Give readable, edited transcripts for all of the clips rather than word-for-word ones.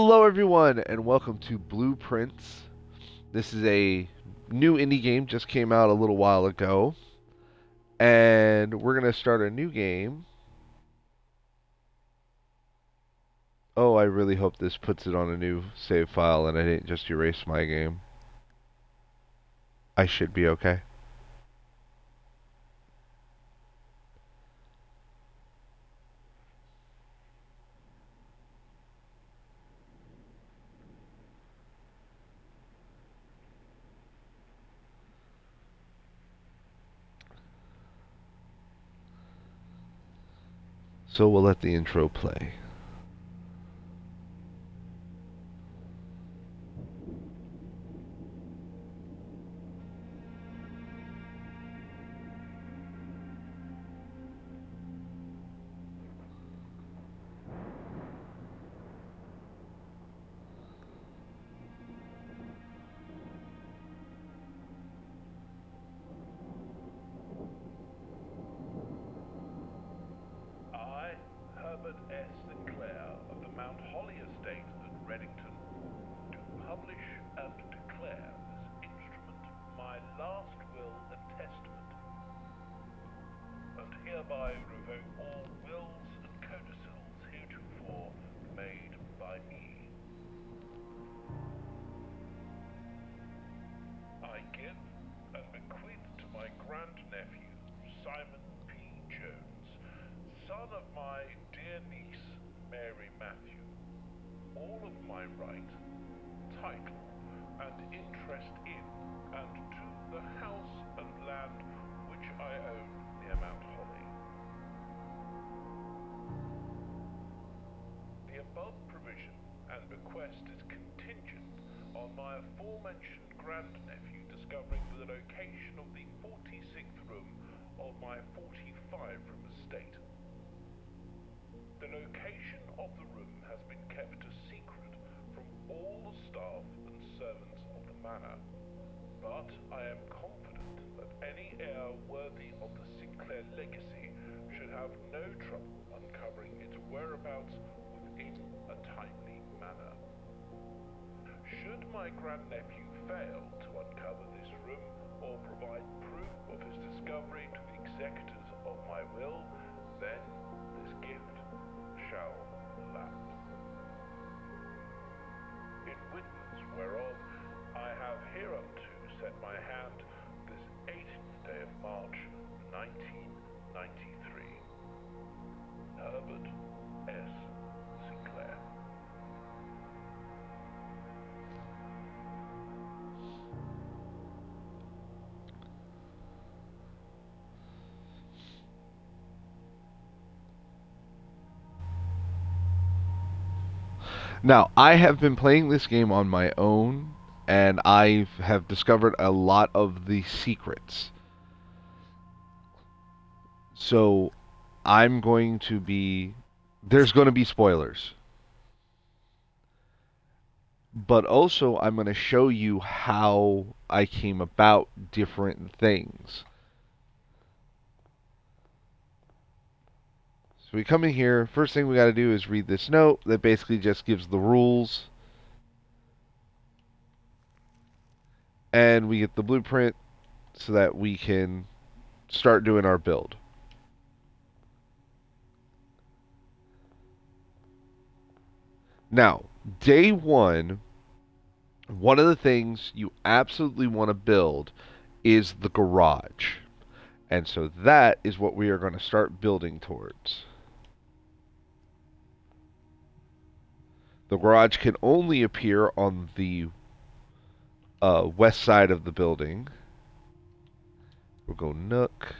Hello, everyone, and welcome to Blueprints. This is a new indie game, just came out a little while ago, and we're going to start a new game. Oh, I really hope this puts it on a new save file and I didn't just erase my game. I should be okay. So we'll let the intro play. I, Herbert S. Sinclair of the Mount Holly Estate at Reddington, do publish and declare this instrument my last will and testament, and hereby revoke all wills and codicils heretofore made by me. I give and bequeath to my grandnephew, Simon P. Jones, son of my dear niece, Mary Matthew, all of my right, title, and interest in and to the house and land which I own near Mount Holly. The above provision and bequest is contingent on my aforementioned grandnephew discovering the location of the 46th room of my 45-room estate. The location of the room has been kept a secret from all the staff and servants of the manor, but I am confident that any heir worthy of the Sinclair legacy should have no trouble uncovering its whereabouts within a timely manner. Should my grandnephew fail to uncover this room or provide proof of his discovery to the executors of my will, then this gift shall lapse. In witness whereof I have hereunto set my hand this 18th day of March, 1993. Herbert S. Sinclair. Now, I have been playing this game on my own, and I have discovered a lot of the secrets. So, I'm going to be... There's going to be spoilers. But also, I'm going to show you how I came about different things. So we come in here, first thing we got to do is read this note that basically just gives the rules. And we get the blueprint so that we can start doing our build. Now, day one of the things you absolutely want to build is the garage. And so that is what we are going to start building towards. The garage can only appear on the west side of the building. We'll go Nook.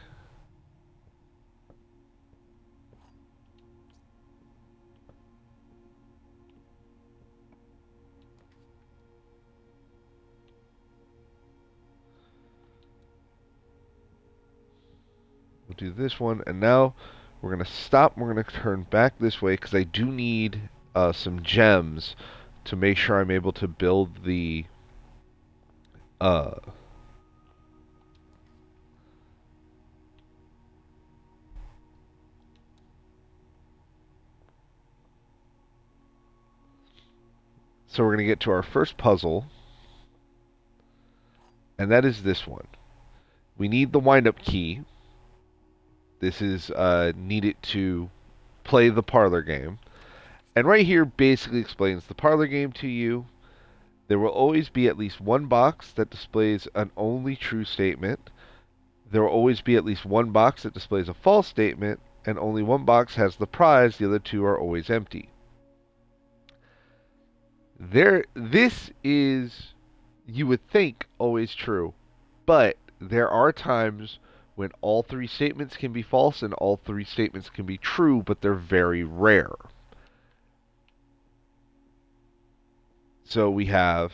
We'll do this one, and now we're going to stop. We're going to turn back this way because I do need some gems to make sure I'm able to build the So we're going to get to our first puzzle, and that is this one. We need the wind-up key. This is needed to play the parlor game. And right here basically explains the parlor game to you. There will always be at least one box that displays an only true statement. There will always be at least one box that displays a false statement, and only one box has the prize. The other two are always empty. This is, you would think, always true, but there are times when all three statements can be false and all three statements can be true, but they're very rare. So we have,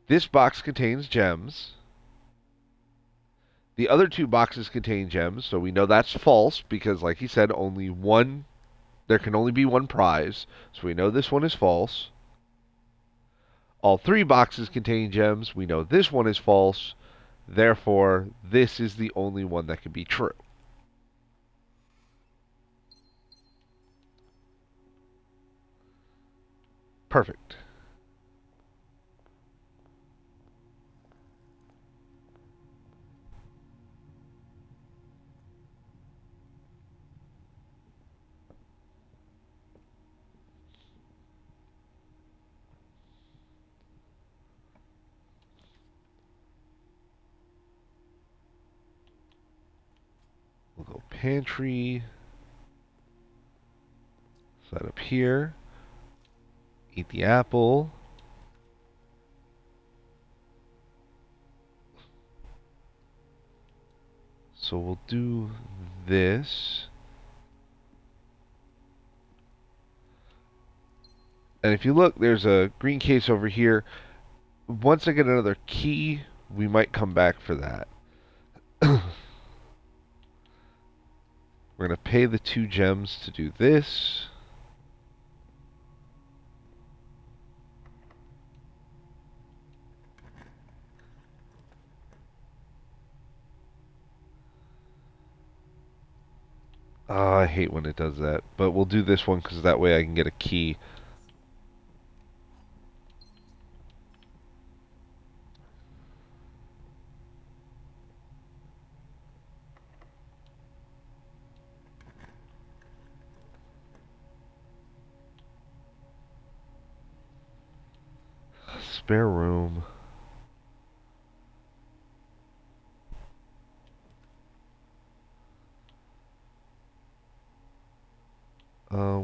this box contains gems. The other two boxes contain gems, so we know that's false because, like he said, there can only be one prize. So we know this one is false. All three boxes contain gems. We know this one is false. Therefore, this is the only one that can be true. Perfect. We'll go pantry. Set up here. Eat the apple. So we'll do this. And if you look, there's a green case over here. Once I get another key, we might come back for that. We're going to pay the 2 gems to do this. Oh, I hate when it does that. But we'll do this one because that way I can get a key. Spare room.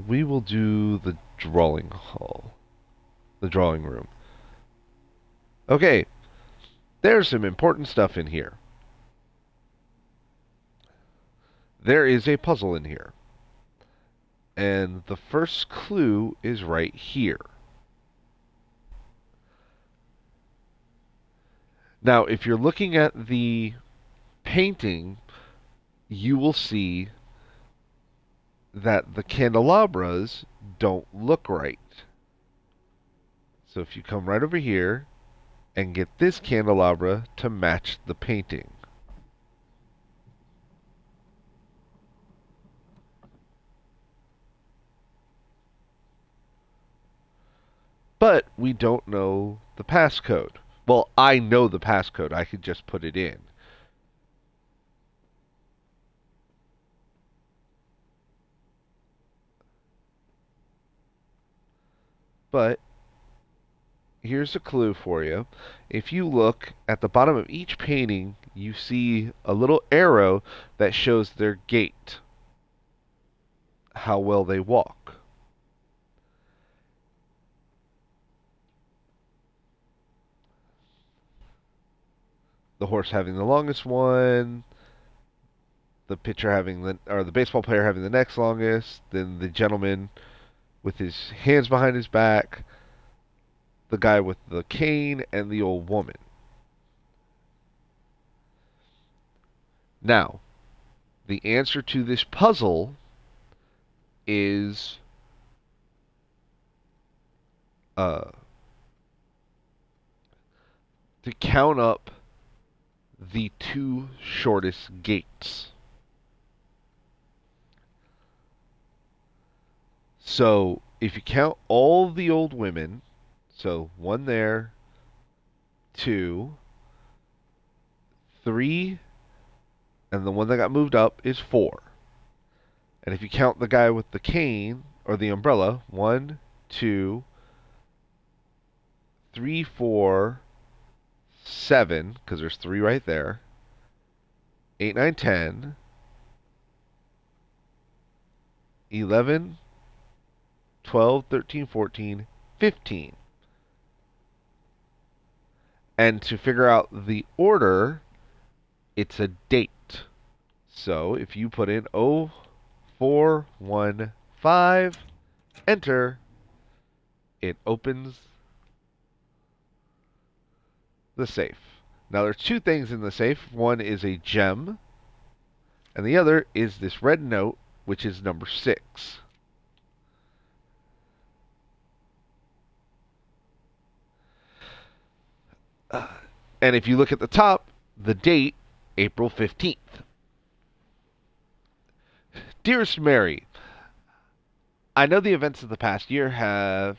We will do the drawing hall. The drawing room. Okay. There's some important stuff in here. There is a puzzle in here. And the first clue is right here. Now, if you're looking at the painting, you will see that the candelabras don't look right. So if you come right over here and get this candelabra to match the painting. But we don't know the passcode. Well, I know the passcode. I could just put it in. But here's a clue for you. If you look at the bottom of each painting, you see a little arrow that shows their gait, how well they walk. The horse having the longest one, the pitcher having the baseball player having the next longest, then the gentleman with his hands behind his back, the guy with the cane, and the old woman. Now, the answer to this puzzle is to count up the 2 shortest gates. So if you count all the old women, so one there, two, three, and the one that got moved up is four. And if you count the guy with the cane or the umbrella, one, two, three, four, seven, because there's three right there, 8, 9, 10, 11, 12, 13, 14, 15. And to figure out the order, it's a date. So if you put in 0415, enter, it opens the safe. Now there's two things in the safe. One is a gem, and the other is this red note, which is number 6. And if you look at the top, the date, April 15th. Dearest Mary, I know the events of the past year have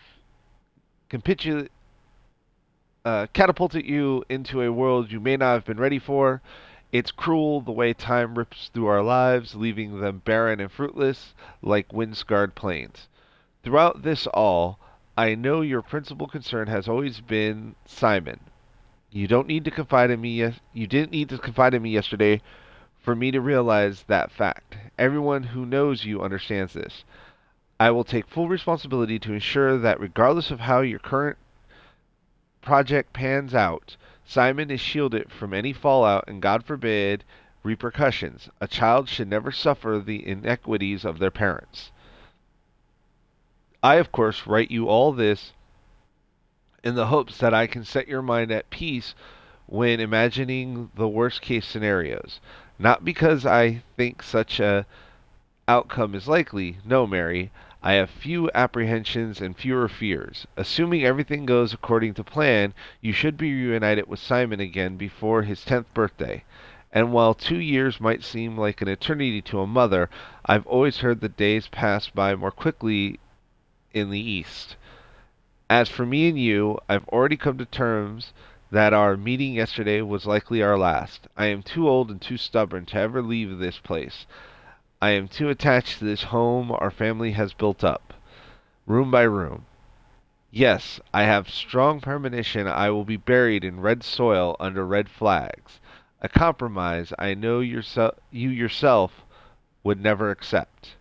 catapulted you into a world you may not have been ready for. It's cruel the way time rips through our lives, leaving them barren and fruitless like wind-scarred plains. Throughout this all, I know your principal concern has always been Simon. You don't need to confide in me. You didn't need to confide in me yesterday for me to realize that fact. Everyone who knows you understands this. I will take full responsibility to ensure that regardless of how your current project pans out, Simon is shielded from any fallout and, God forbid, repercussions. A child should never suffer the inequities of their parents. I, of course, write you all this in the hopes that I can set your mind at peace when imagining the worst case scenarios. Not because I think such a outcome is likely. No, Mary. I have few apprehensions and fewer fears. Assuming everything goes according to plan, you should be reunited with Simon again before his 10th birthday. And while 2 years might seem like an eternity to a mother, I've always heard the days pass by more quickly in the East. As for me and you, I've already come to terms that our meeting yesterday was likely our last. I am too old and too stubborn to ever leave this place. I am too attached to this home our family has built up, room by room. Yes, I have strong premonition I will be buried in red soil under red flags, a compromise I know you yourself would never accept.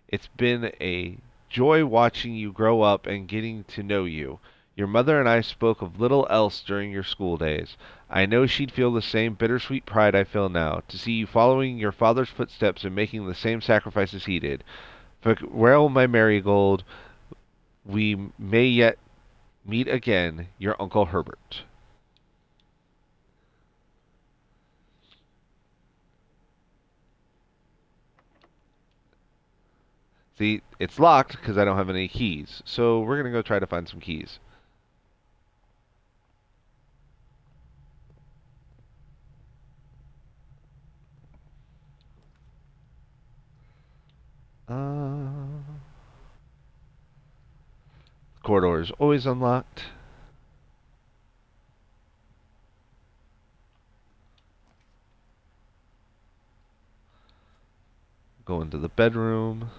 It's been a joy watching you grow up and getting to know you. Your mother and I spoke of little else during your school days. I know she'd feel the same bittersweet pride I feel now, to see you following your father's footsteps and making the same sacrifices he did. Farewell, my marigold. We may yet meet again. Your Uncle Herbert. See, it's locked because I don't have any keys. So we're going to go try to find some keys. Corridor is always unlocked. Go into the bedroom.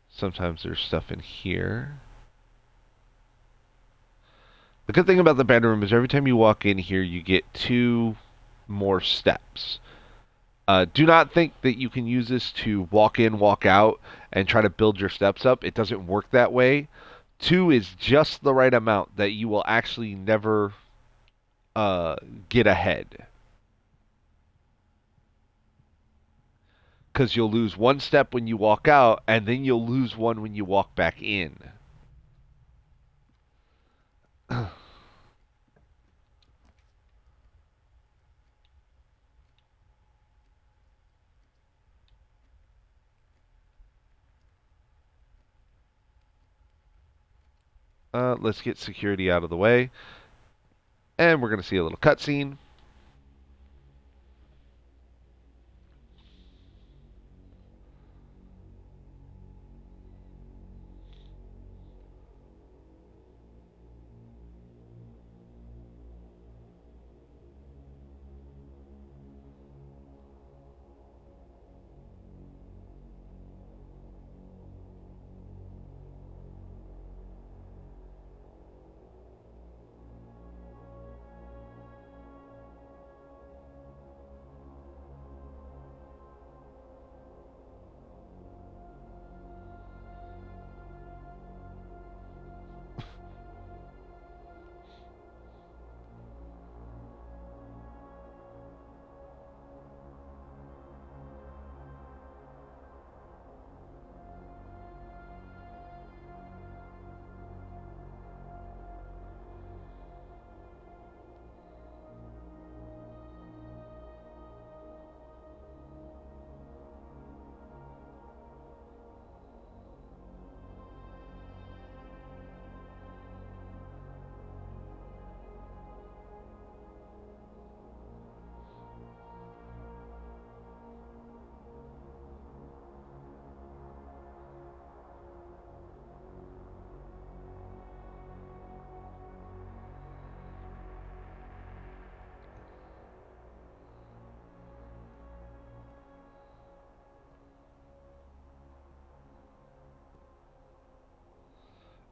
Sometimes there's stuff in here. The good thing about the bedroom is every time you walk in here, you get 2 more steps. Do not think that you can use this to walk in, walk out, and try to build your steps up. It doesn't work that way. 2 is just the right amount that you will actually never get ahead. Because you'll lose 1 step when you walk out, and then you'll lose 1 when you walk back in. Let's get security out of the way. And we're going to see a little cutscene.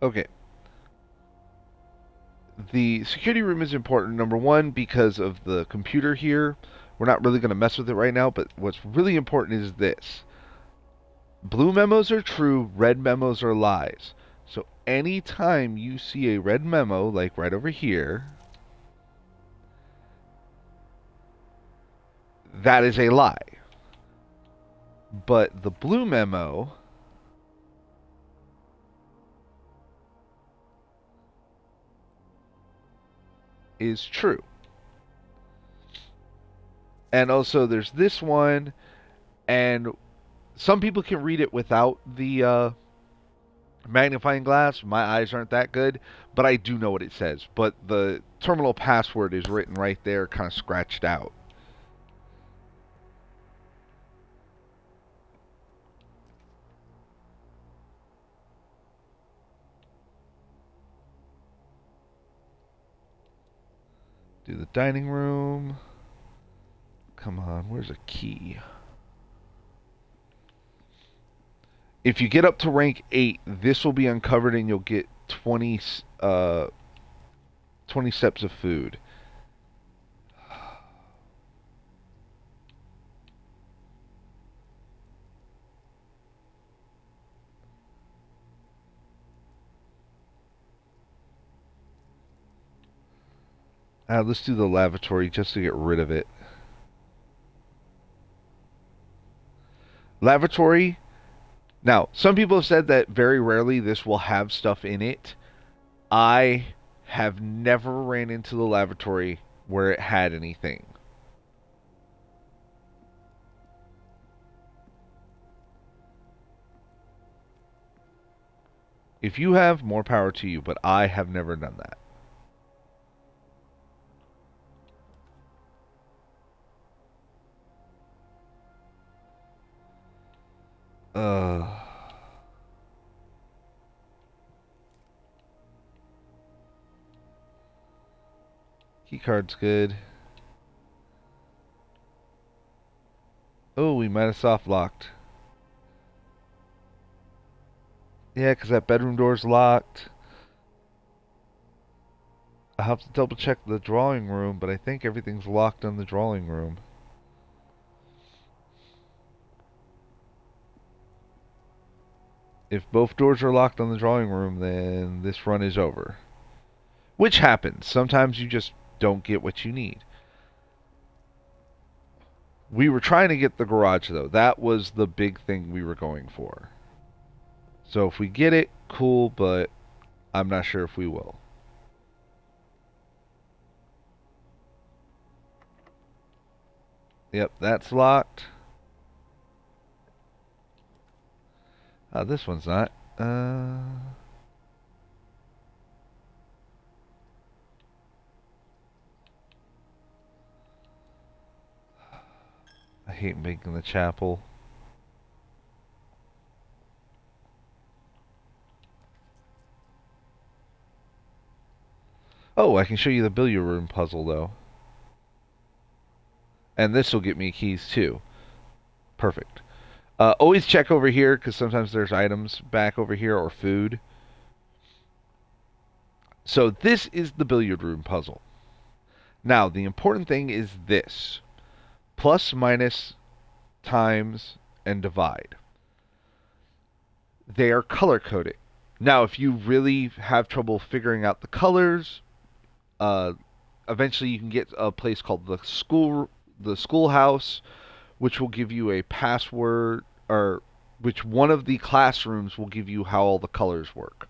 Okay. The security room is important, number one, because of the computer here. We're not really going to mess with it right now, but what's really important is this. Blue memos are true, red memos are lies. So anytime you see a red memo, like right over here, that is a lie. But the blue memo is true. And also there's this one, and some people can read it without the magnifying glass. My eyes aren't that good, but I do know what it says. But the terminal password is written right there, kind of scratched out. Do the dining room. Come on, where's a key? If you get up to rank 8, this will be uncovered and you'll get 20 steps of food. Let's do the lavatory just to get rid of it. Lavatory. Now, some people have said that very rarely this will have stuff in it. I have never ran into the lavatory where it had anything. If you have, more power to you, but I have never done that. Uh, Keycard's good. Oh, we might have soft locked. Yeah, because that bedroom door's locked. I have to double check the drawing room, but I think everything's locked on the drawing room. If both doors are locked on the drawing room, then this run is over. Which happens. Sometimes you just don't get what you need. We were trying to get the garage, though. That was the big thing we were going for. So if we get it, cool, but I'm not sure if we will. Yep, that's locked. This one's not. I hate making the chapel. Oh, I can show you the billiard room puzzle, though. And this will get me keys, too. Perfect. Always check over here, because sometimes there's items back over here, or food. So this is the billiard room puzzle. Now, the important thing is this. Plus, minus, times, and divide. They are color-coded. Now, if you really have trouble figuring out the colors, eventually you can get a place called the schoolhouse, which will give you a password, or which one of the classrooms will give you how all the colors work.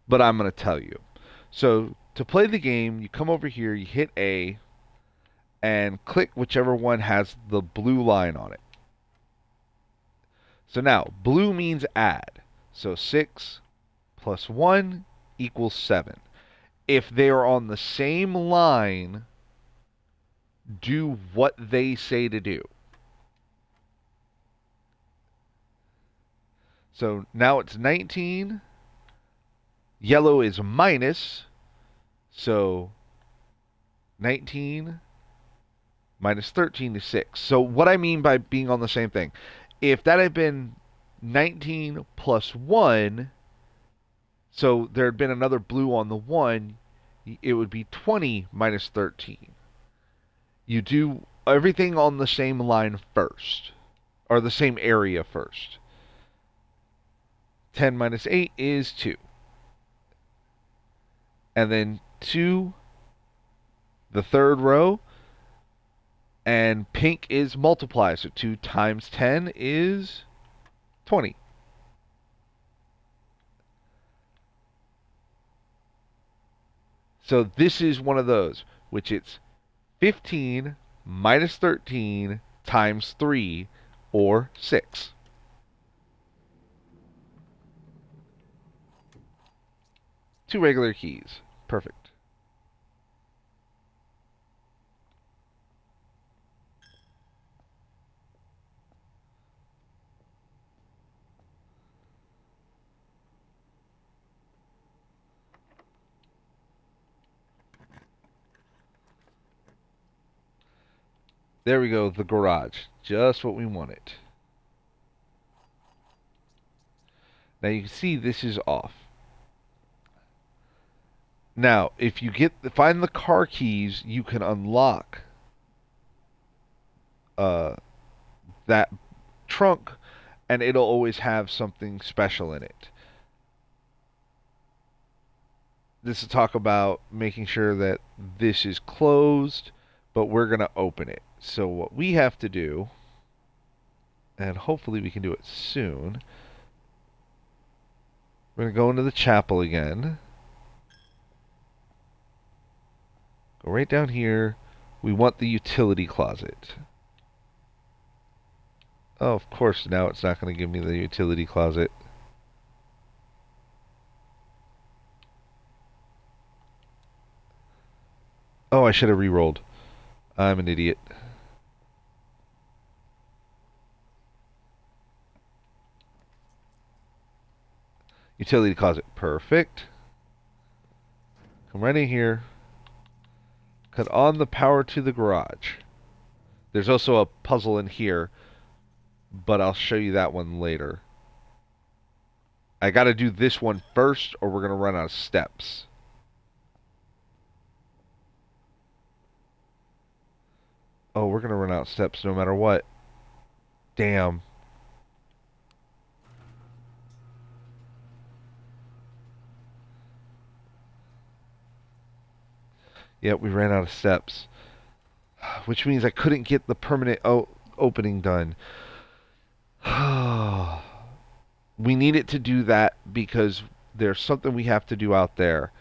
But I'm going to tell you. So to play the game, you come over here, you hit A, and click whichever one has the blue line on it. So now, blue means add. So 6 plus 1 equals 7. If they are on the same line, do what they say to do. So now it's 19. Yellow is minus. So 19 minus 13 is 6. So what I mean by being on the same thing, if that had been 19 plus 1, So there had been another blue on the 1, it would be 20 minus 13. You do everything on the same line first, or the same area first. 10 minus 8 is 2. And then 2, the third row, and pink is multiply. So 2 times 10 is 20. So this is one of those, which it's 15 minus 13 times 3, or 6. Two regular keys. Perfect. There we go, the garage. Just what we wanted. Now you can see this is off. Now, if you find the car keys, you can unlock that trunk, and it'll always have something special in it. This is talk about making sure that this is closed, but we're going to open it. So what we have to do, and hopefully we can do it soon, we're going to go into the chapel again. Go right down here. We want the utility closet. Oh, of course, now it's not going to give me the utility closet. Oh, I should have re-rolled. I'm an idiot. Utility closet. Perfect. Come right in here. Cut on the power to the garage. There's also a puzzle in here, but I'll show you that one later. I got to do this one first, or we're going to run out of steps. Oh, we're going to run out of steps no matter what. Damn. Yep, we ran out of steps. Which means I couldn't get the permanent opening done. We needed to do that because there's something we have to do out there.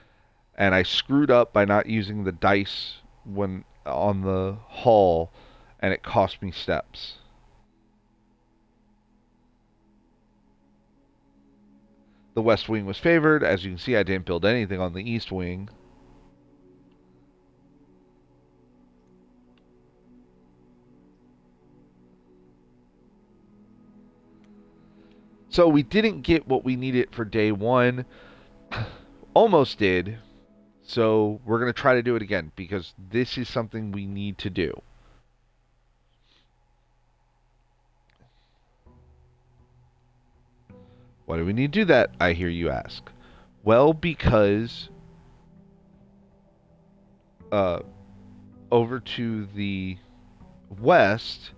And I screwed up by not using the dice when on the hull, and it cost me steps. The west wing was favored. As you can see, I didn't build anything on the east wing. So we didn't get what we needed for day one. Almost did. So we're going to try to do it again because this is something we need to do. Why do we need to do that, I hear you ask? Well, because over to the west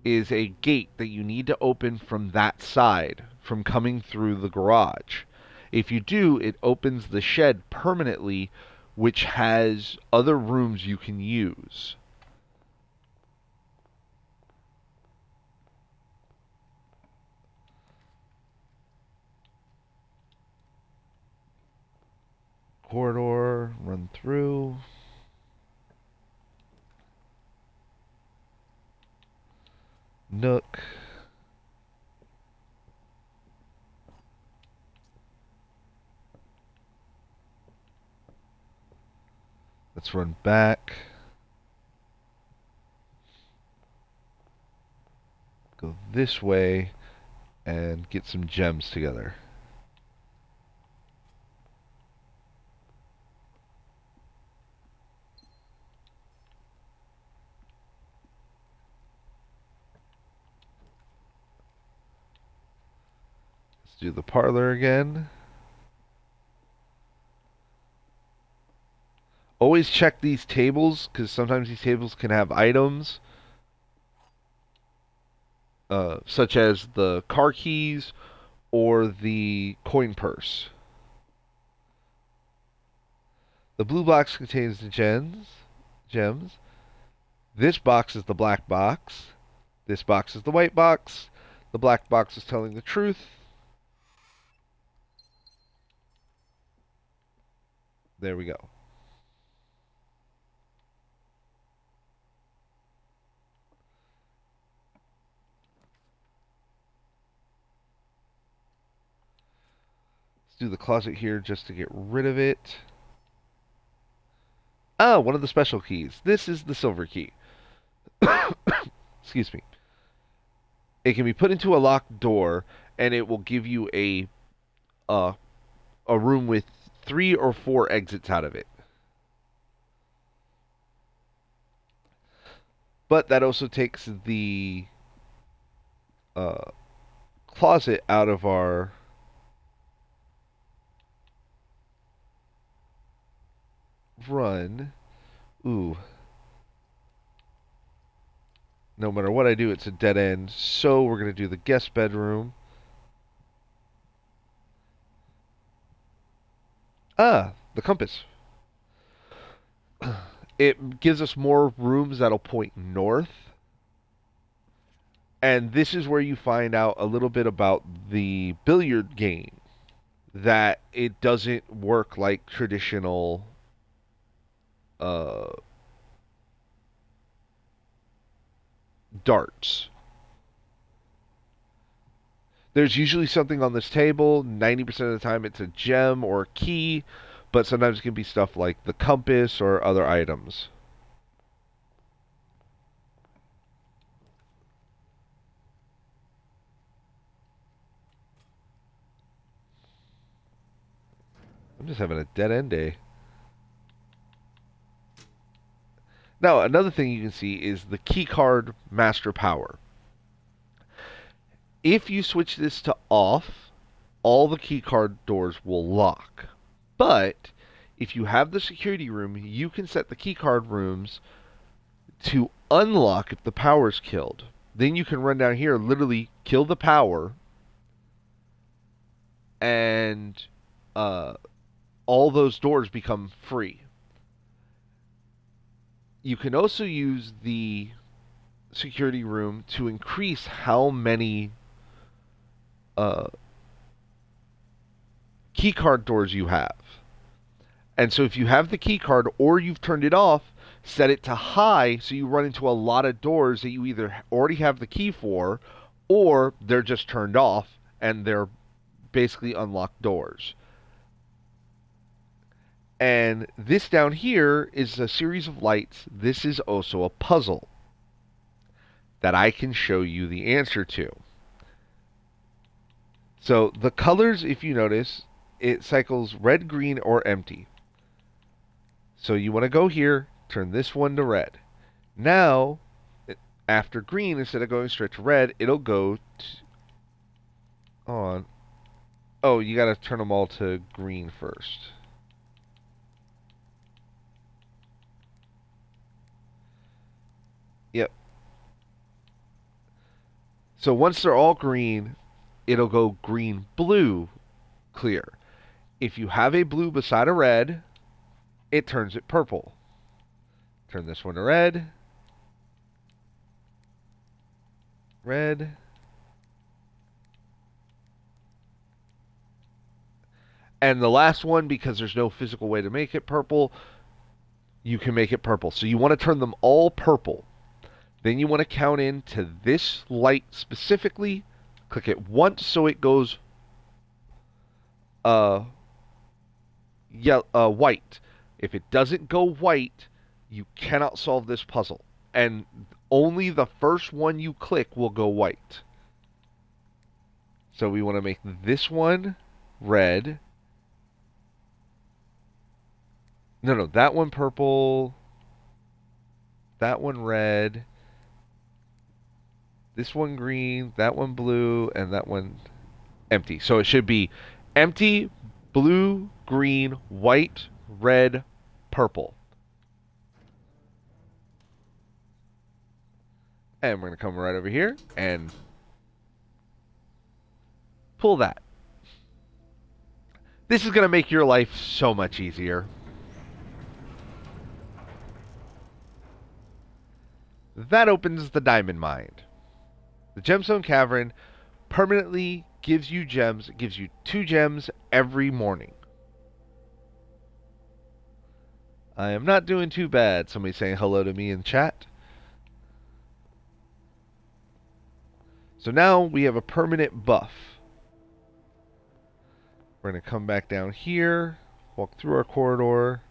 is a gate that you need to open from that side, from coming through the garage. If you do, it opens the shed permanently, which has other rooms you can use. Corridor, run through. Nook. Let's run back. Go this way and get some gems together. Let's do the parlor again. Always check these tables because sometimes these tables can have items such as the car keys or the coin purse. The blue box contains the gems. This box is the black box. This box is the white box. The black box is telling the truth. There we go. Let's do the closet here just to get rid of it. Ah, one of the special keys. This is the silver key. Excuse me. It can be put into a locked door, and it will give you uh, a room with 3 or 4 exits out of it. But that also takes the closet out of our run. Ooh. No matter what I do, it's a dead end. So we're going to do the guest bedroom. Ah, the compass. It gives us more rooms that'll point north. And this is where you find out a little bit about the billiard game. That it doesn't work like traditional darts. There's usually something on this table. 90% of the time it's a gem or a key, but sometimes it can be stuff like the compass or other items. I'm just having a dead end day. Now, another thing you can see is the keycard master power. If you switch this to off, all the keycard doors will lock. But if you have the security room, you can set the keycard rooms to unlock if the power's killed. Then you can run down here, literally kill the power, and all those doors become free. You can also use the security room to increase how many keycard doors you have. And so if you have the keycard or you've turned it off, set it to high so you run into a lot of doors that you either already have the key for or they're just turned off and they're basically unlocked doors. And this down here is a series of lights. This is also a puzzle that I can show you the answer to. So the colors, if you notice, it cycles red, green, or empty. So you want to go here, turn this one to red. Now, after green, instead of going straight to red, it'll go on. Oh, you got to turn them all to green first. Yep. So once they're all green, it'll go green, blue, clear. If you have a blue beside a red, it turns it purple. Turn this one to red. Red. And the last one, because there's no physical way to make it purple, you can make it purple. So you want to turn them all purple. Then you want to count into this light specifically. Click it once so it goes white. If it doesn't go white, you cannot solve this puzzle. And only the first one you click will go white. So we want to make this one red. No, that one purple. That one red. This one green, that one blue, and that one empty. So it should be empty, blue, green, white, red, purple. And we're going to come right over here and pull that. This is going to make your life so much easier. That opens the diamond mine. The gemstone cavern permanently gives you gems. It gives you 2 gems every morning. I am not doing too bad. Somebody saying hello to me in chat. So now we have a permanent buff. We're going to come back down here, walk through our corridor.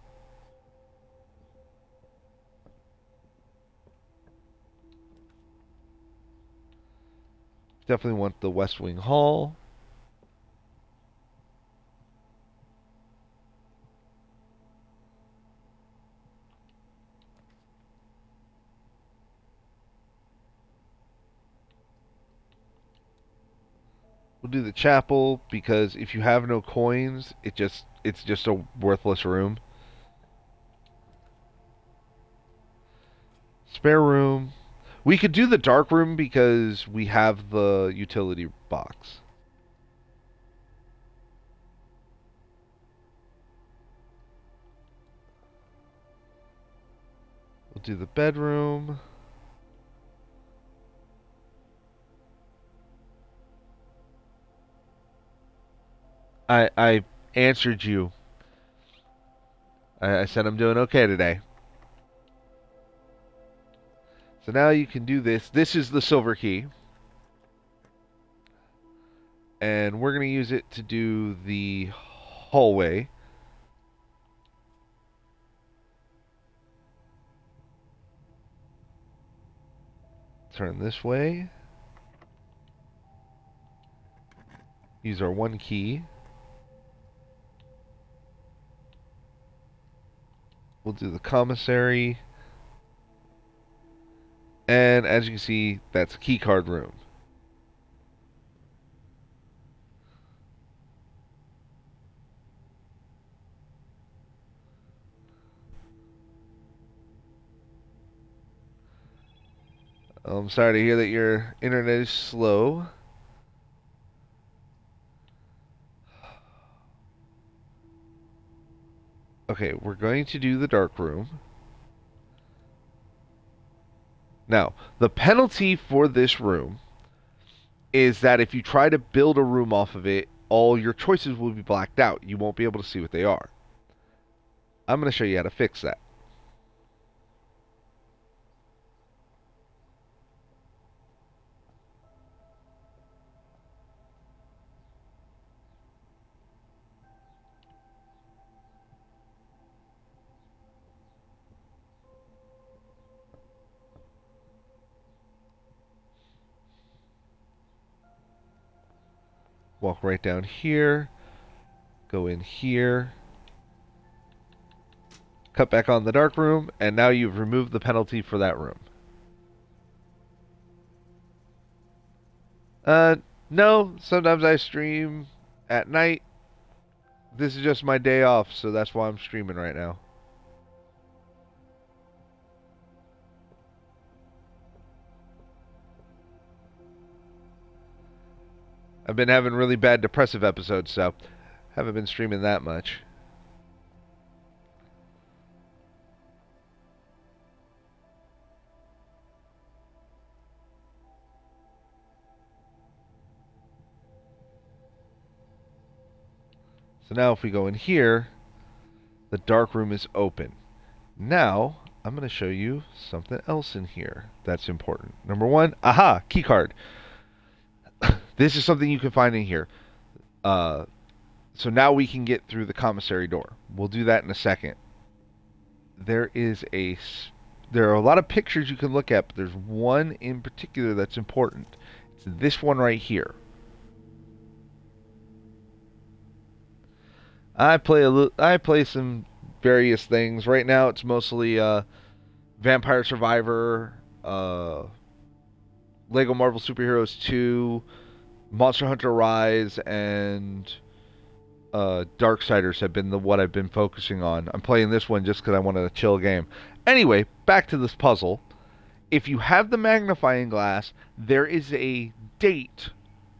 Definitely want the West Wing Hall. We'll do the chapel because if you have no coins, it's just a worthless room. Spare room. We could do the dark room because we have the utility box. We'll do the bedroom. I answered you. I said I'm doing okay today. So now you can do this. This is the silver key. And we're going to use it to do the hallway. Turn this way. Use our 1 key. We'll do the commissary. And as you can see, that's a key card room. I'm sorry to hear that your internet is slow. Okay, we're going to do the dark room. Now, the penalty for this room is that if you try to build a room off of it, all your choices will be blacked out. You won't be able to see what they are. I'm going to show you how to fix that. Walk right down here, go in here, cut back on the dark room, and now you've removed the penalty for that room. No, sometimes I stream at night. This is just my day off, so that's why I'm streaming right now. I've been having really bad depressive episodes, so haven't been streaming that much. So now if we go in here, the dark room is open. Now, I'm going to show you something else in here that's important. Number 1, aha, key card. This is something you can find in here. So now we can get through the commissary door. We'll do that in a second. There are a lot of pictures you can look at, but there's one in particular that's important. It's this one right here. I play some various things. Right now it's mostly Vampire Survivor, Lego Marvel Superheroes 2, Monster Hunter Rise, and Darksiders have been what I've been focusing on. I'm playing this one just because I wanted a chill game. Anyway, back to this puzzle. If you have the magnifying glass, there is a date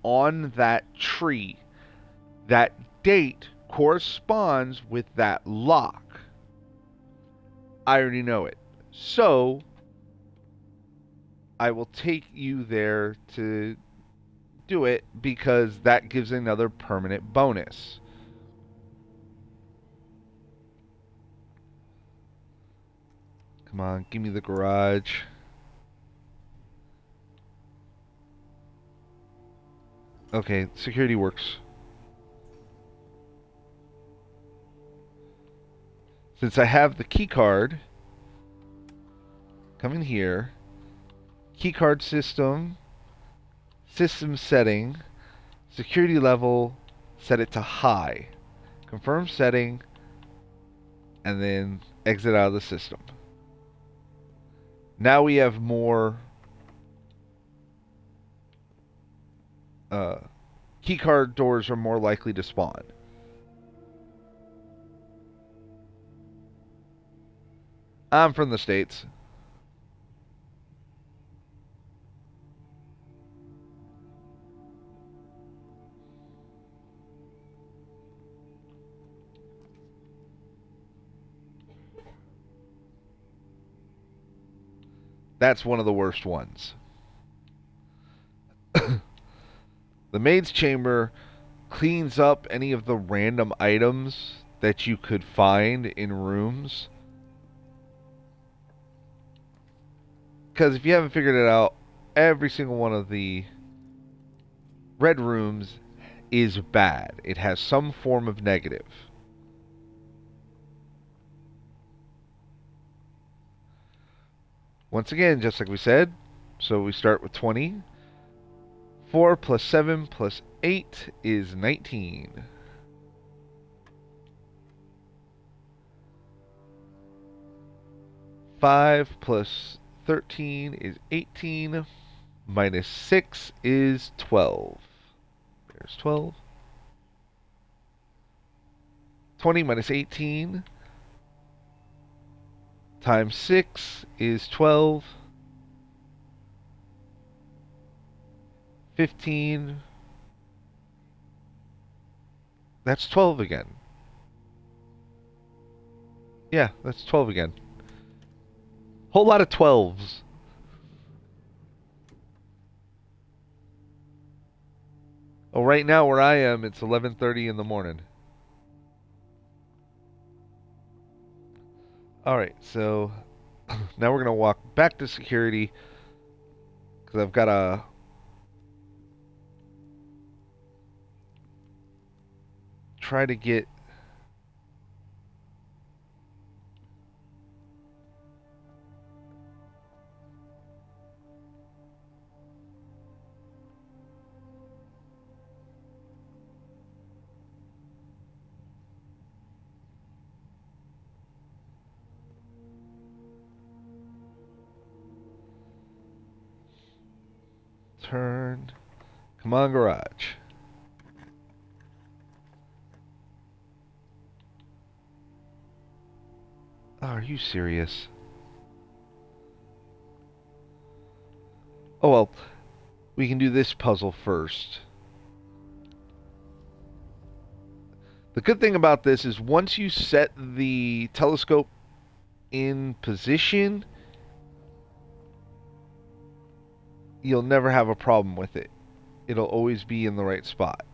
on that tree. That date corresponds with that lock. I already know it. So, I will take you there to do it because that gives another permanent bonus. Come on, give me the garage. Okay, security works. Since I have the key card, come in here. Key card system, system setting, security level, set it to high. Confirm setting, and then exit out of the system. Now we have more keycard doors are more likely to spawn. I'm from the States. That's one of the worst ones. The maid's chamber cleans up any of the random items that you could find in rooms. Because if you haven't figured it out, every single one of the red rooms is bad. It has some form of negative. Once again, just like we said, so we start with 20. 4 plus 7 plus 8 is 19. 5 plus 13 is 18. Minus 6 is 12. There's 12. 20 minus 18 times 6 is 12. 15. That's 12 again. Yeah, that's 12 again. Whole lot of 12s. Oh, right now where I am, it's 11:30 in the morning. Alright, so now we're going to walk back to security because I've got to try to get turn. Come on, garage. Oh, are you serious? Oh well, we can do this puzzle first. The good thing about this is once you set the telescope in position, you'll never have a problem with it. It'll always be in the right spot.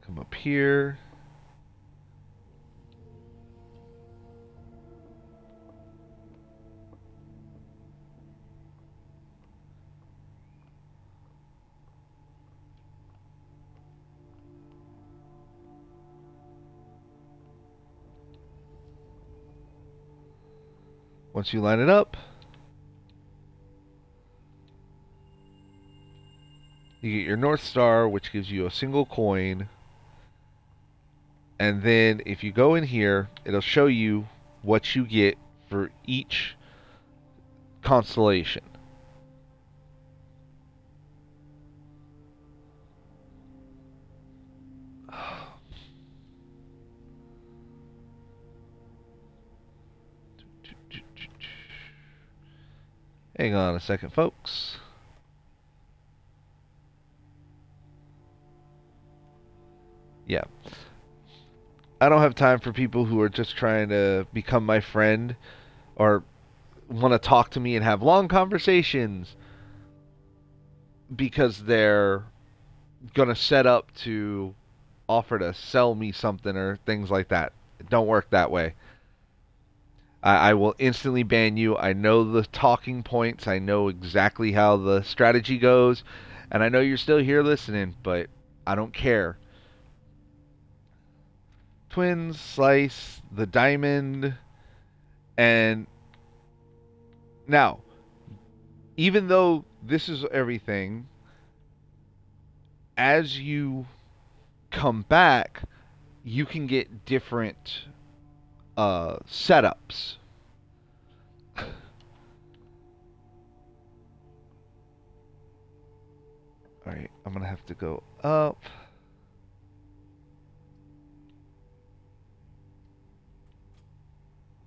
Come up here. Once you line it up, you get your North Star, which gives you a single coin. And then if you go in here, it'll show you what you get for each constellation. Hang on a second, folks. Yeah. I don't have time for people who are just trying to become my friend or want to talk to me and have long conversations because they're going to set up to offer to sell me something or things like that. It don't work that way. I will instantly ban you. I know the talking points. I know exactly how the strategy goes. And I know you're still here listening, but I don't care. Twins, slice, the diamond, and now, even though this is everything, as you come back, you can get different setups. Alright, I'm going to have to go up.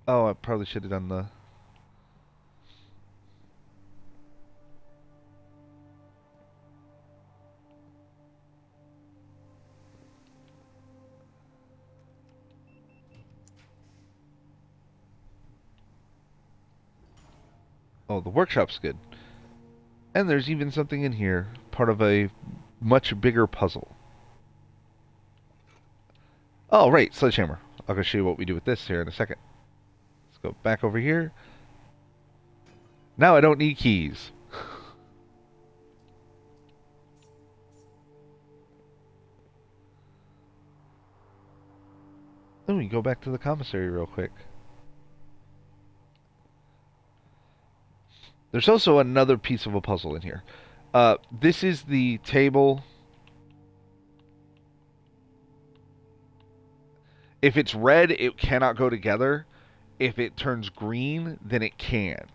Oh, I probably should have done the... Oh, the workshop's good. And there's even something in here, part of a much bigger puzzle. Oh, right, sledgehammer. I'll go show you what we do with this here in a second. Let's go back over here. Now I don't need keys. Let me go back to the commissary real quick. There's also another piece of a puzzle in here. This is the table. If it's red, it cannot go together. If it turns green, then it can.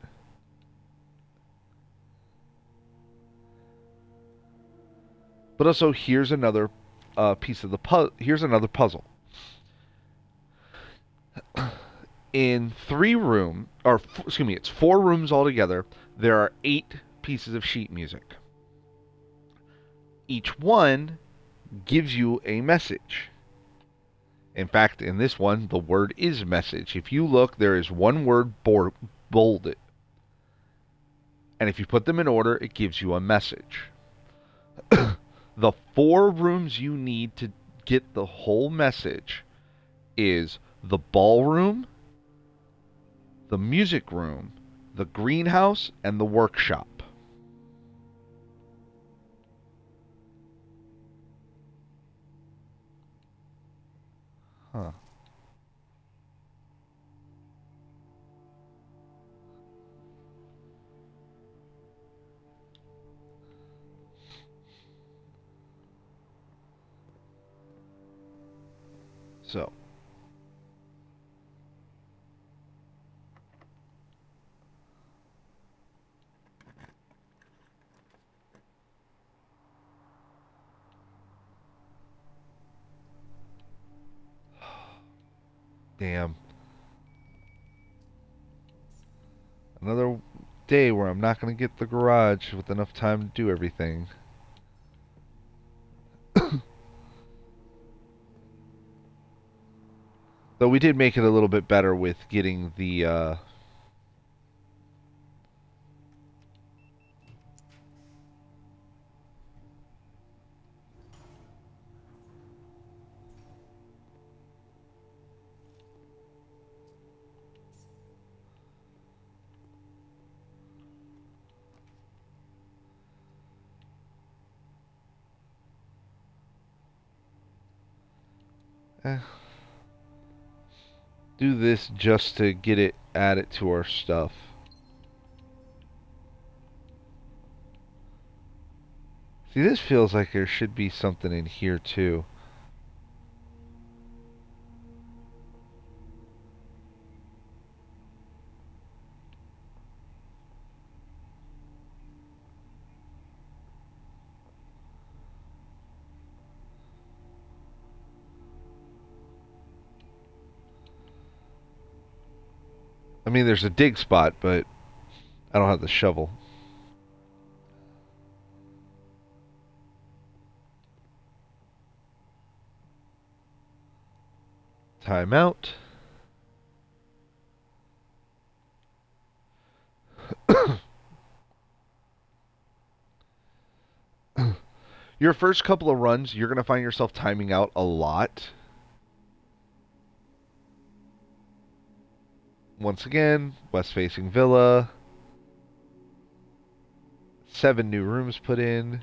But also, here's another piece of the puzzle. Here's another puzzle. In excuse me, it's 4 rooms altogether. There are 8 pieces of sheet music. Each one gives you a message. In fact, in this one, the word is message. If you look, there is one word bolded. And if you put them in order, it gives you a message. The 4 rooms you need to get the whole message is the ballroom, the music room, the greenhouse, and the workshop. Huh. So. Damn. Another day where I'm not going to get the garage with enough time to do everything. Though we did make it a little bit better with getting the do this just to get it added to our stuff. See, this feels like there should be something in here too. I mean, there's a dig spot, but I don't have the shovel. Time out. Your first couple of runs, you're going to find yourself timing out a lot. Once again, west-facing villa. 7 new rooms put in.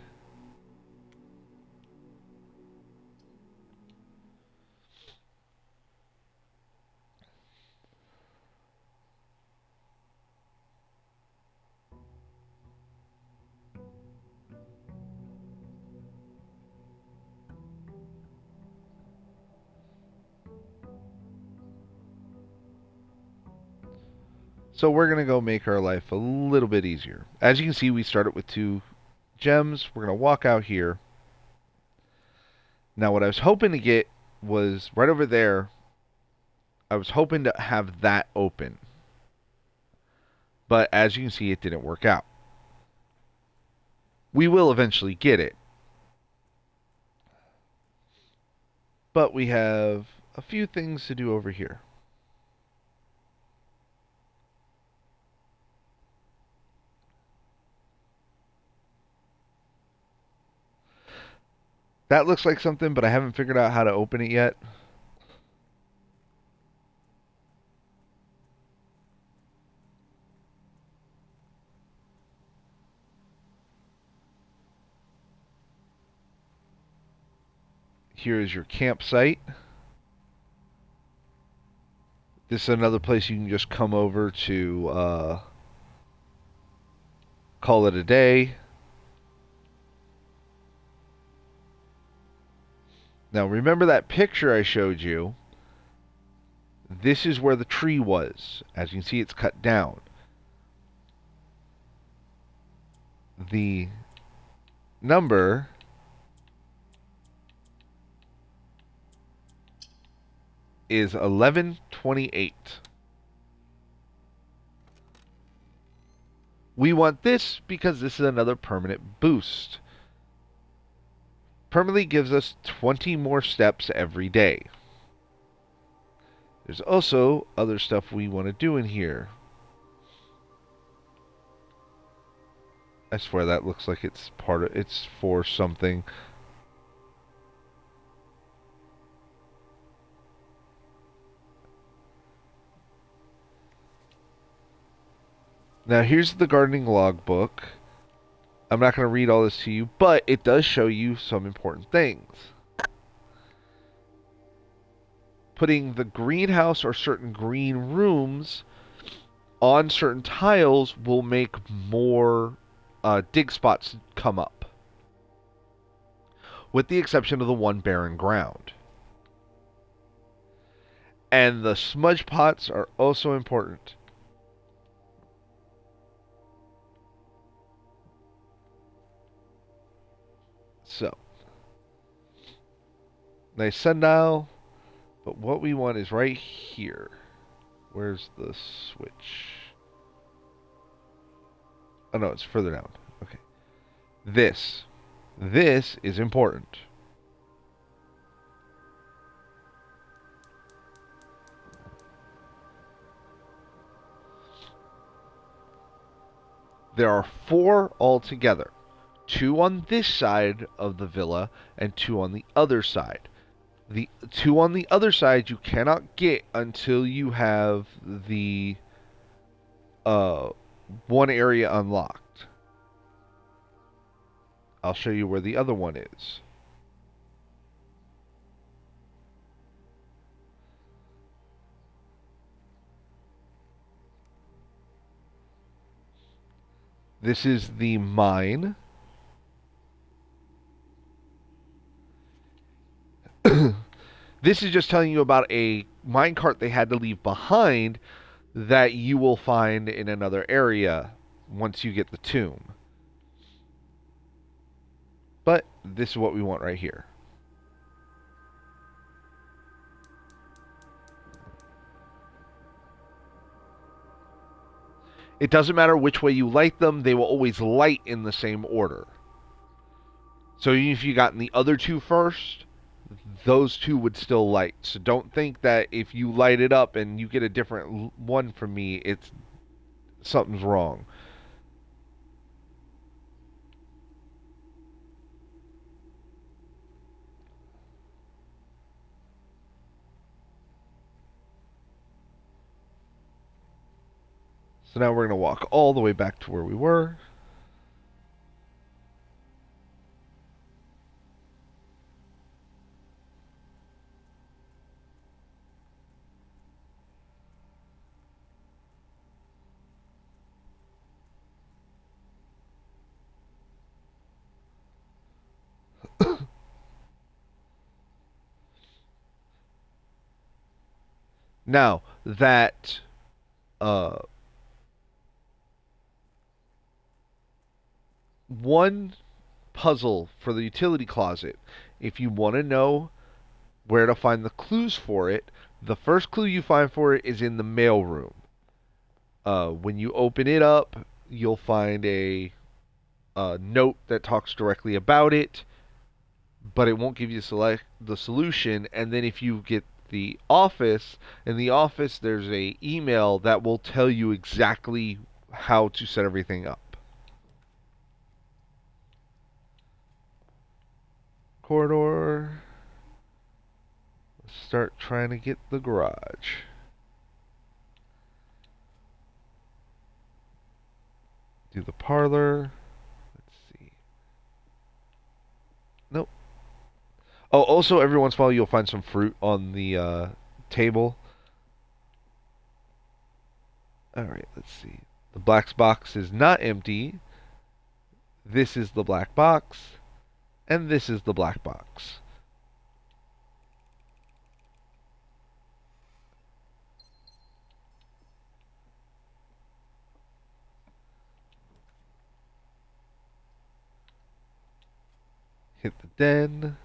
So we're going to go make our life a little bit easier. As you can see, we started with 2 gems. We're going to walk out here. Now what I was hoping to get was right over there. I was hoping to have that open. But as you can see, it didn't work out. We will eventually get it. But we have a few things to do over here. That looks like something, but I haven't figured out how to open it yet. Here is your campsite. This is another place you can just come over to call it a day. Now remember that picture I showed you? This is where the tree was. As you can see, it's cut down. The number is 1128. We want this because this is another permanent boost. Permanently gives us 20 more steps every day. There's also other stuff we want to do in here. I swear that looks like it's it's for something. Now here's the gardening logbook. I'm not going to read all this to you, but it does show you some important things. Putting the greenhouse or certain green rooms on certain tiles will make more dig spots come up, with the exception of the one barren ground. And the smudge pots are also important. So, nice sundial, but what we want is right here. Where's the switch? Oh no, it's further down. Okay. This is important. There are 4 altogether. 2 on this side of the villa and 2 on the other side. The 2 on the other side you cannot get until you have the one area unlocked. I'll show you where the other one is. This is the mine. This is just telling you about a minecart they had to leave behind that you will find in another area once you get the tomb. But this is what we want right here. It doesn't matter which way you light them, they will always light in the same order. So even if you got in the other two first, those two would still light. So don't think that if you light it up and you get a different one from me, it's something's wrong. So now we're going to walk all the way back to where we were. Now that uh, one puzzle for the utility closet, if you want to know where to find the clues for it, the first clue you find for it is in the mail room. When you open it up, you'll find a note that talks directly about it, but it won't give you the solution. And then if you get the office, in the office there's a email that will tell you exactly how to set everything up. Corridor. Let's start trying to get the garage. Do the parlor. Let's see. Nope. Oh, also every once in a while you'll find some fruit on the table. Alright, let's see. The black box is not empty. This is the black box. And this is the black box. Hit the den.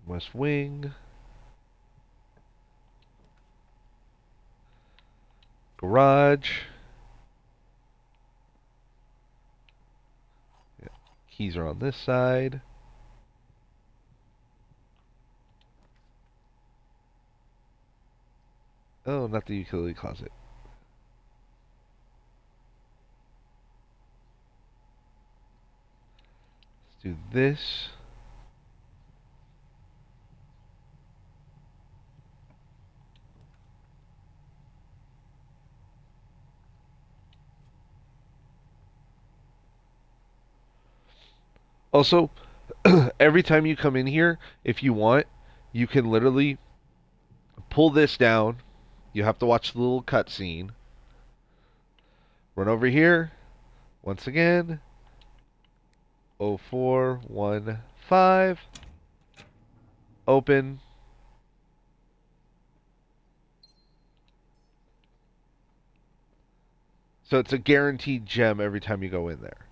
West wing. Garage. Yeah. Keys are on this side. Oh, not the utility closet. Let's do this. Also, every time you come in here, if you want, you can literally pull this down. You have to watch the little cutscene. Run over here. Once again. 0415. Open. So it's a guaranteed gem every time you go in there.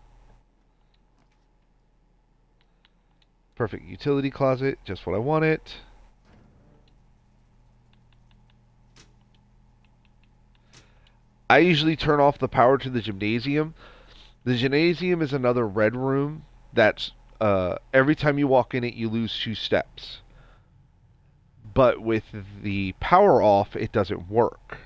Perfect utility closet, just what I wanted. I usually turn off the power to the gymnasium. The gymnasium is another red room that's every time you walk in it, you lose 2 steps. But with the power off, it doesn't work.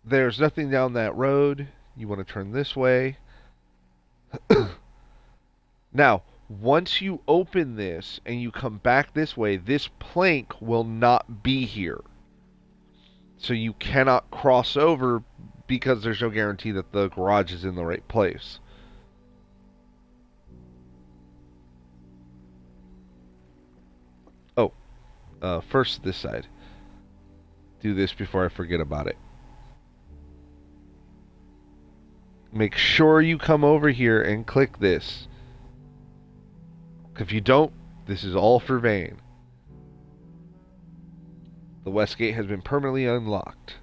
There's nothing down that road. You want to turn this way. Now, once you open this and you come back this way, this plank will not be here. So you cannot cross over because there's no guarantee that the garage is in the right place. Oh, first this side. Do this before I forget about it. Make sure you come over here and click this. If you don't, this is all for vain. The west gate has been permanently unlocked.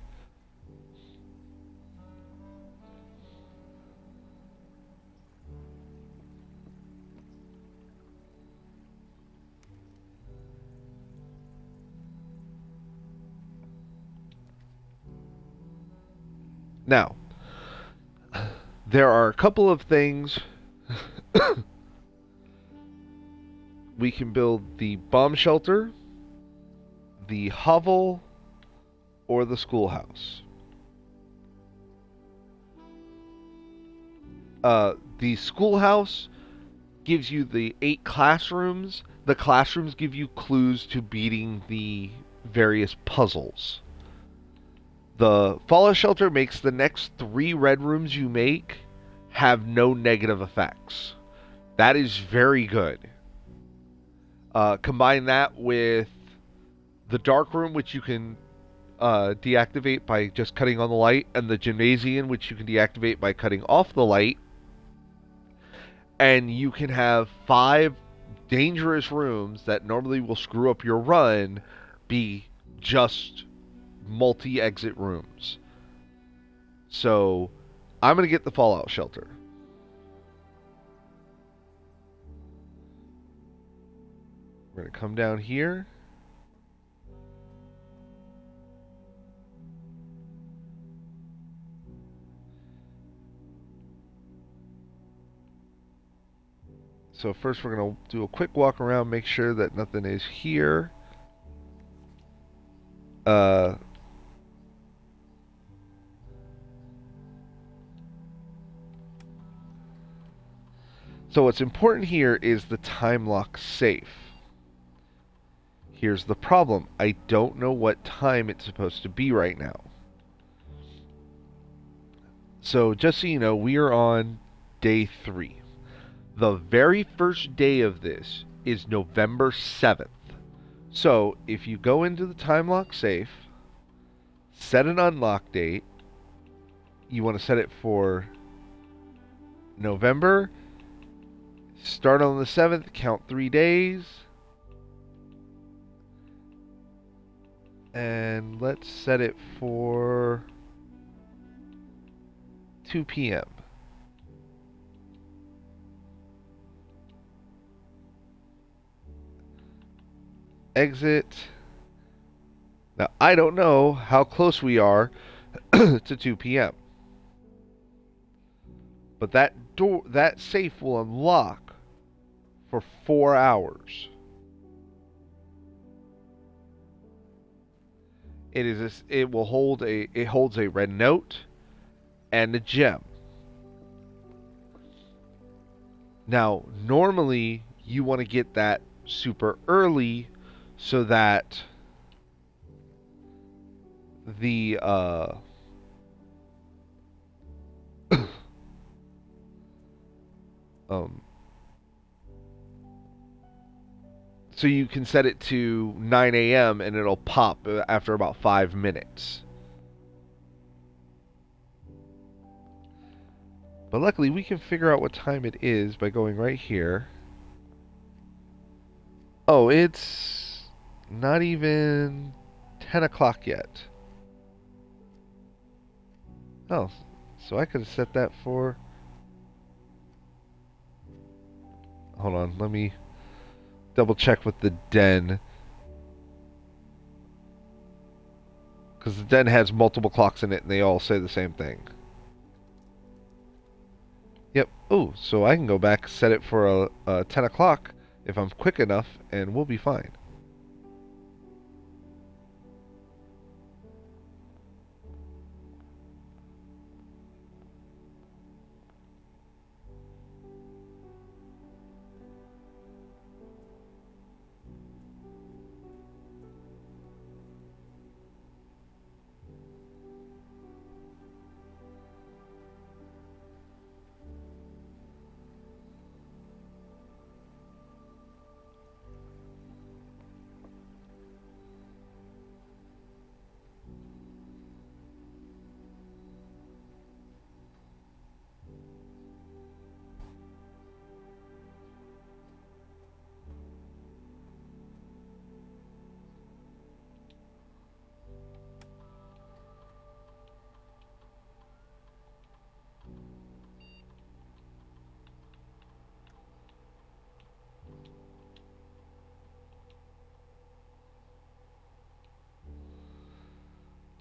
Now, there are a couple of things. We can build the bomb shelter, the hovel, or the schoolhouse. The schoolhouse gives you the 8 classrooms. The classrooms give you clues to beating the various puzzles. The fallout shelter makes the next 3 red rooms you make have no negative effects. That is very good. Combine that with the dark room, which you can deactivate by just cutting on the light, and the gymnasium, which you can deactivate by cutting off the light. And you can have 5 dangerous rooms that normally will screw up your run be just multi-exit rooms. So I'm going to get the fallout shelter. We're going to come down here. So first we're going to do a quick walk around, make sure that nothing is here. So what's important here is the time lock safe. Here's the problem. I don't know what time it's supposed to be right now. So just so you know, we are on day 3. The very first day of this is November 7th. So if you go into the time lock safe, set an unlock date, you want to set it for November, start on the 7th, count 3 days, and let's set it for 2 p.m. Exit. Now, I don't know how close we are to 2 p.m. But that safe will unlock for 4 hours. It holds a red note and a gem. Now, normally you want to get that super early so that the so you can set it to 9 a.m. and it'll pop after about 5 minutes. But luckily we can figure out what time it is by going right here. Oh, it's not even 10 o'clock yet. Oh, so I could have set that for... Hold on, let me double check with the den. Because the den has multiple clocks in it and they all say the same thing. Yep. Oh, so I can go back, set it for a 10 o'clock if I'm quick enough, and we'll be fine.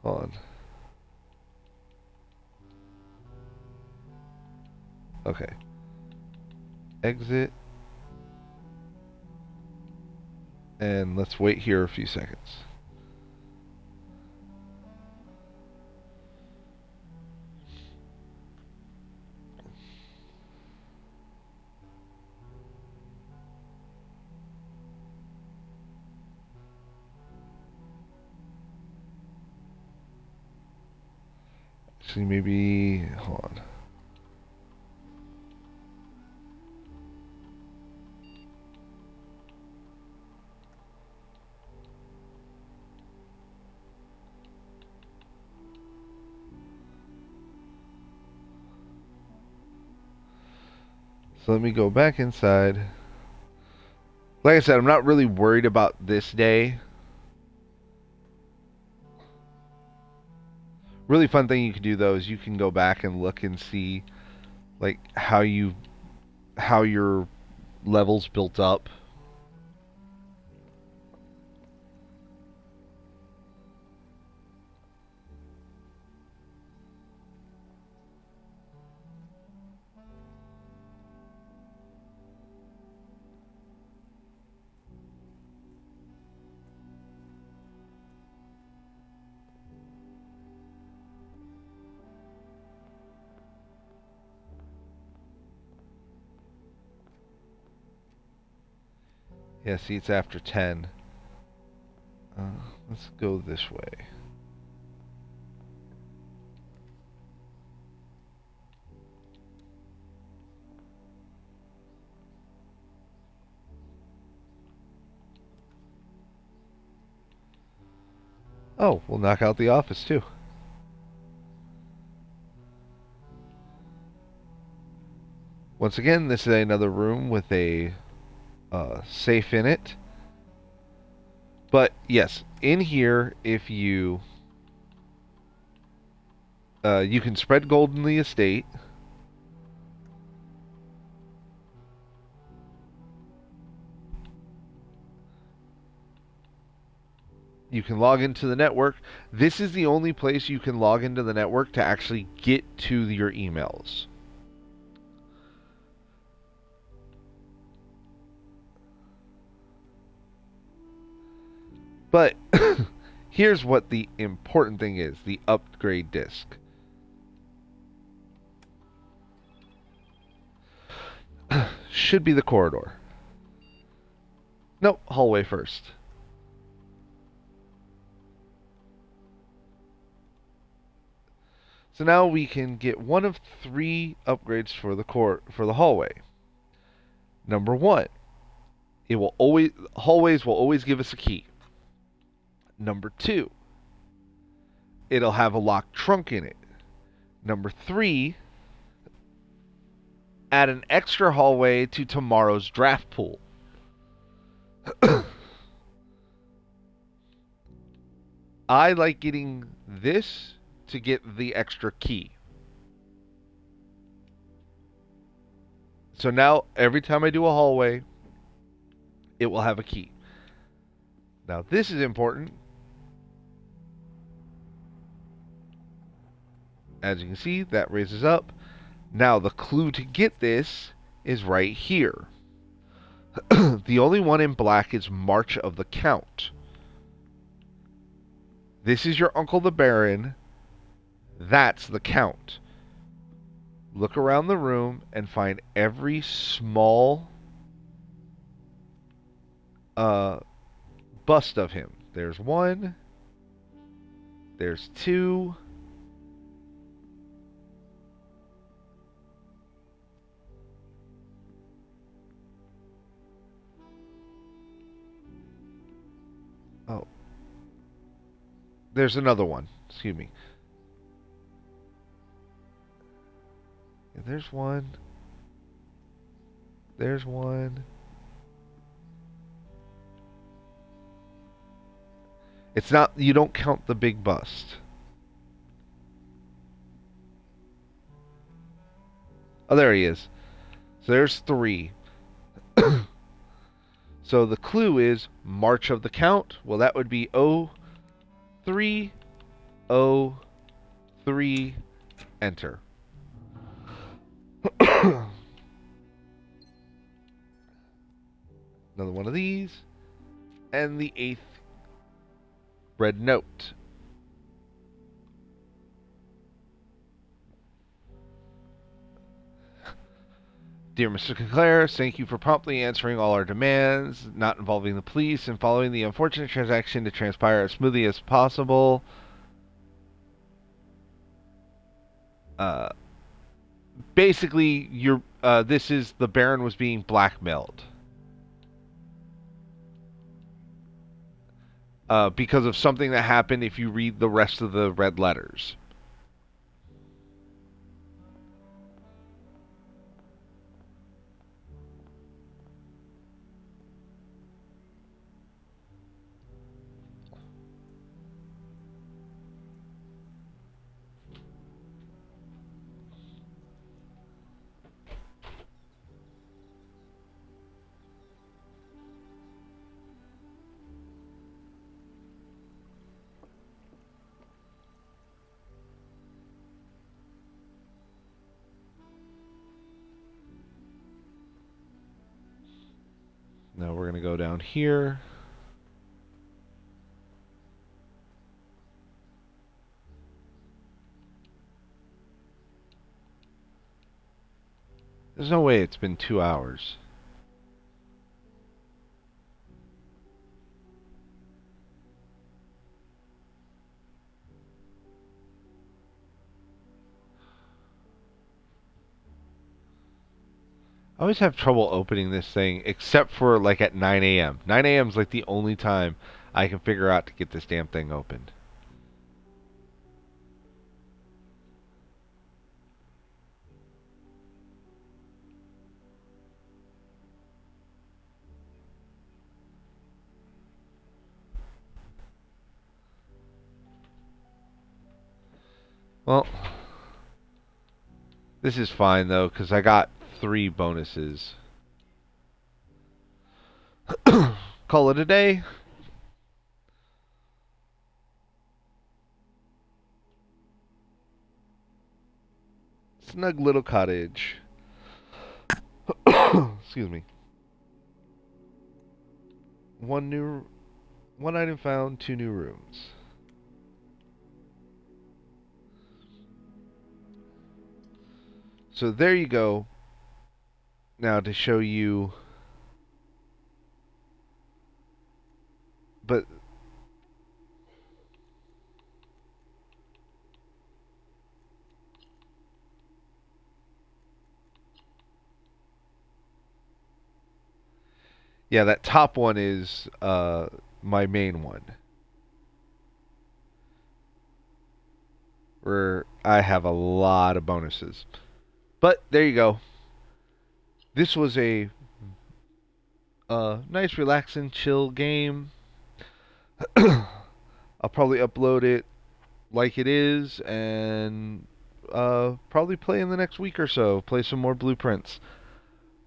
Hold on. Okay. Exit. And let's wait here a few seconds. See, maybe, hold on. So let me go back inside. Like I said, I'm not really worried about this day. Really fun thing you can do though is you can go back and look and see like how your levels built up. Yeah, see, it's after 10. Let's go this way. Oh, we'll knock out the office too. Once again, this is another room with a safe in it. But yes, in here, if you you can spread gold in the estate. You can log into the network. This is the only place you can log into the network to actually get to your emails. But here's what the important thing is, the upgrade disk. Should be the corridor. Nope, hallway first. So now we can get one of 3 upgrades for the hallway. Number 1, hallways will always give us a key. Number 2, it'll have a locked trunk in it. Number 3, add an extra hallway to tomorrow's draft pool. I like getting this to get the extra key. So now every time I do a hallway, it will have a key. Now this is important. As you can see, that raises up. Now the clue to get this is right here. The only one in black is March of the Count. This is your Uncle the Baron. That's the Count. Look around the room and find every small bust of him. There's 1. There's 2. Oh. There's another one. Excuse me. There's 1. There's 1. It's not, you don't count the big bust. Oh, there he is. So there's 3. So the clue is March of the Count. Well, that would be 03 3, enter. Another one of these, and the 8th red note. Dear Mr. Conclair, thank you for promptly answering all our demands, not involving the police, and following the unfortunate transaction to transpire as smoothly as possible. Basically, this is the Baron was being blackmailed. Because of something that happened if you read the rest of the red letters. Now we're going to go down here. There's no way it's been 2 hours. I always have trouble opening this thing, except for like at 9 a.m. 9 a.m. is like the only time I can figure out to get this damn thing opened. Well, this is fine though, because I got 3 bonuses. Call it a day. Snug little cottage. Excuse me. One item found, 2 new rooms. So there you go. Now to show you, but yeah, that top one is my main one, where I have a lot of bonuses. But there you go. This was a nice, relaxing, chill game. I'll probably upload it like it is, and probably play in the next week or so. Play some more blueprints.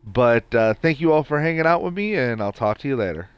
But thank you all for hanging out with me, and I'll talk to you later.